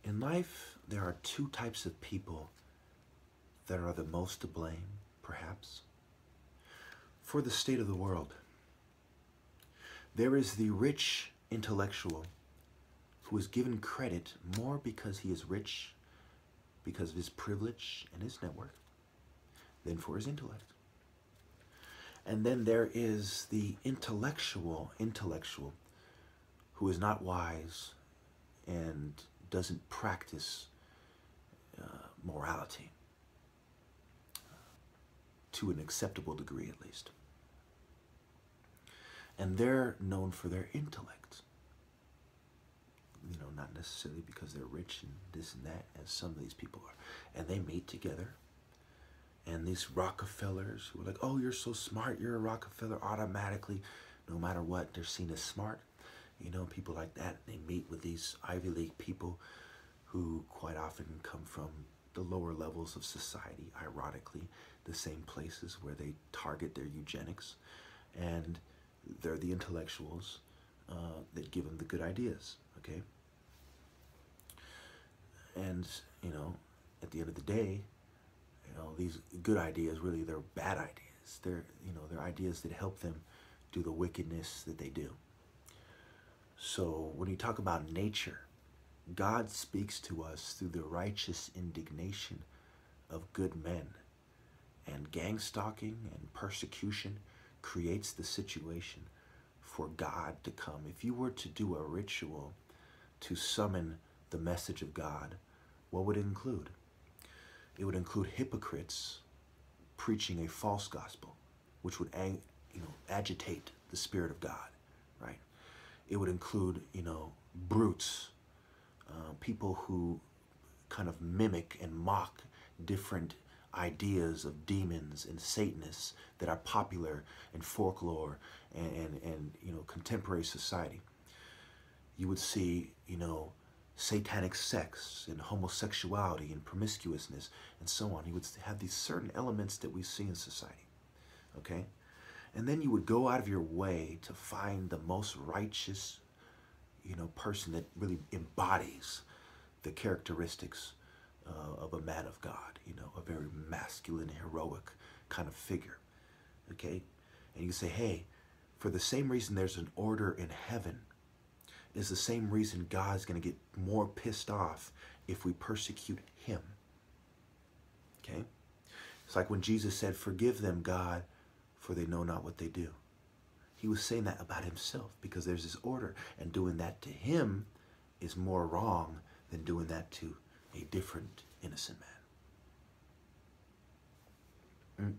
In life, there are two types of people that are the most to blame, perhaps, for the state of the world. There is the rich intellectual who is given credit more because he is rich, because of his privilege and his network, than for his intellect. And then there is the intellectual who is not wise and doesn't practice morality to an acceptable degree, at least. And they're known for their intellect. You know, not necessarily because they're rich and this and that, as some of these people are. And they meet together. And these Rockefellers who are like, oh, you're so smart, you're a Rockefeller, automatically, no matter what, they're seen as smart. You know, people like that, they meet with these Ivy League people who quite often come from the lower levels of society, ironically, the same places where they target their eugenics. And they're the intellectuals that give them the good ideas, okay? And, you know, at the end of the day, you know, these good ideas, really, they're bad ideas. They're, you know, they're ideas that help them do the wickedness that they do. So when you talk about nature, God speaks to us through the righteous indignation of good men. And gang stalking and persecution creates the situation for God to come. If you were to do a ritual to summon the message of God, what would it include? It would include hypocrites preaching a false gospel, which would agitate the Spirit of God, right? It would include, you know, brutes, people who kind of mimic and mock different ideas of demons and Satanists that are popular in folklore and you know, contemporary society. You would see, you know, satanic sex and homosexuality and promiscuousness and so on. You would have these certain elements that we see in society, okay? And then you would go out of your way to find the most righteous, you know, person that really embodies the characteristics of a man of God, you know, a very masculine, heroic kind of figure, okay? And you say, hey, for the same reason there's an order in heaven, is the same reason God's going to get more pissed off if we persecute him, okay? It's like when Jesus said, forgive them, God, for they know not what they do. He was saying that about himself because there's this order, and doing that to him is more wrong than doing that to a different innocent man.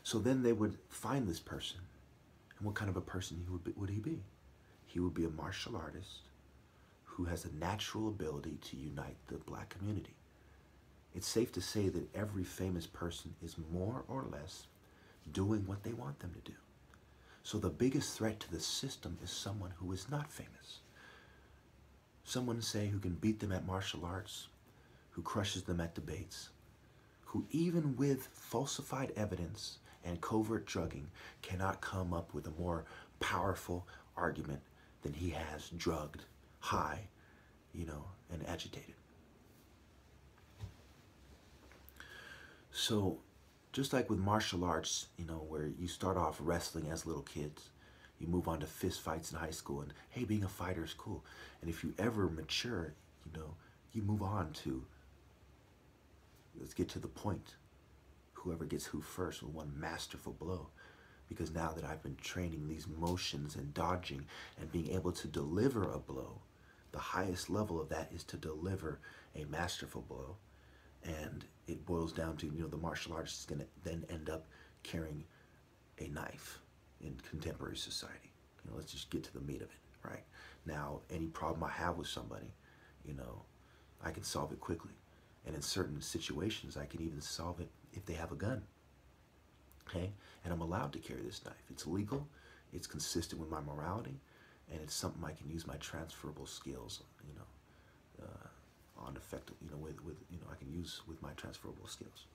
So then they would find this person, and what kind of a person would he be? He would be a martial artist who has a natural ability to unite the black community. It's safe to say that every famous person is more or less doing what they want them to do. So the biggest threat to the system is someone who is not famous. Someone, say, who can beat them at martial arts, who crushes them at debates, who even with falsified evidence and covert drugging cannot come up with a more powerful argument than he has drugged, high, you know, and agitated. So just like with martial arts, you know, where you start off wrestling as little kids, you move on to fist fights in high school, and hey, being a fighter is cool. And if you ever mature, you know, you move on to, let's get to the point. Whoever gets who first with one masterful blow. Because now that I've been training these motions and dodging and being able to deliver a blow, the highest level of that is to deliver a masterful blow. And it boils down to, you know, the martial artist is going to then end up carrying a knife in contemporary society. You know, let's just get to the meat of it, right? Now, any problem I have with somebody, you know, I can solve it quickly. And in certain situations, I can even solve it if they have a gun, okay? And I'm allowed to carry this knife. It's legal, it's consistent with my morality, and it's something I can use my transferable skills, you know, on effective, you know, with you know, I can use with my transferable skills.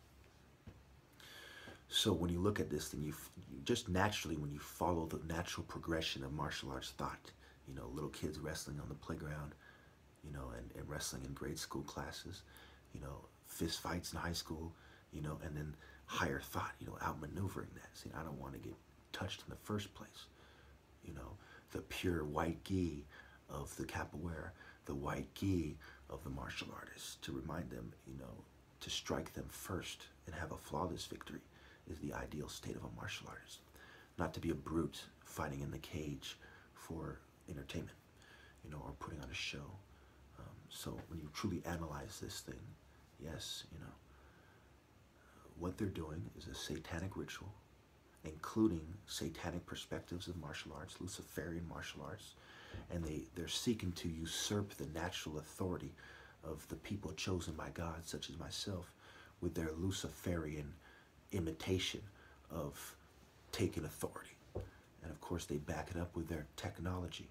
So when you look at this, then you just naturally, when you follow the natural progression of martial arts thought, you know, little kids wrestling on the playground, and wrestling in grade school classes, fist fights in high school, and then higher thought, outmaneuvering that. See, I don't want to get touched in the first place. The pure white gi of the capoeira, the white gi of the martial artists, to remind them, to strike them first and have a flawless victory is the ideal state of a martial artist. Not to be a brute fighting in the cage for entertainment, or putting on a show. So when you truly analyze this thing, yes, what they're doing is a satanic ritual, including satanic perspectives of martial arts, Luciferian martial arts, and they're seeking to usurp the natural authority of the people chosen by God, such as myself, with their Luciferian imitation of taking authority. And of course, they back it up with their technology.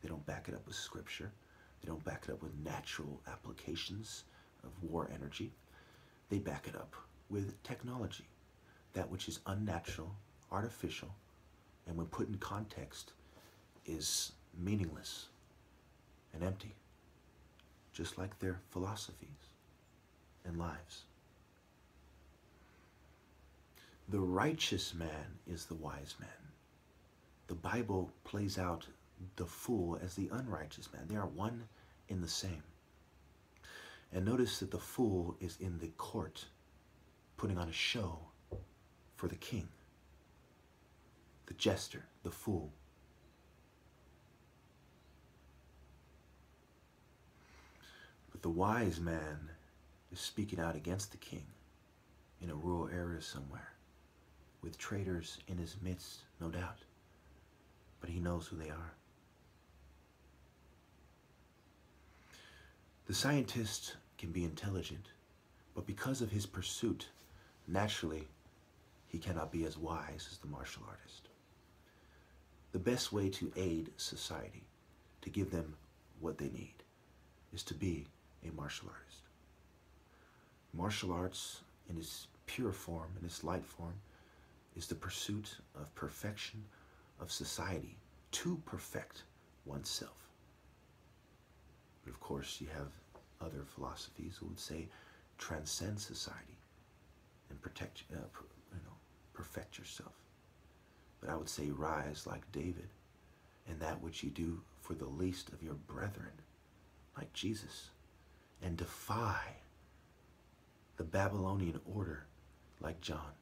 They don't back it up with scripture. They don't back it up with natural applications of war energy. They back it up with technology, that which is unnatural, artificial, and when put in context is meaningless and empty, just like their philosophies and lives. The righteous man is the wise man. The Bible plays out the fool as the unrighteous man. They are one in the same. And notice that the fool is in the court, putting on a show for the king. The jester, the fool. But the wise man is speaking out against the king in a rural area somewhere, with traitors in his midst, no doubt. But he knows who they are. The scientist can be intelligent, but because of his pursuit, naturally, he cannot be as wise as the martial artist. The best way to aid society, to give them what they need, is to be a martial artist. Martial arts, in its pure form, in its light form, is the pursuit of perfection of society, to perfect oneself. But of course, you have other philosophies who would say transcend society and perfect yourself. But I would say rise like David, and that which you do for the least of your brethren, like Jesus, and defy the Babylonian order like John.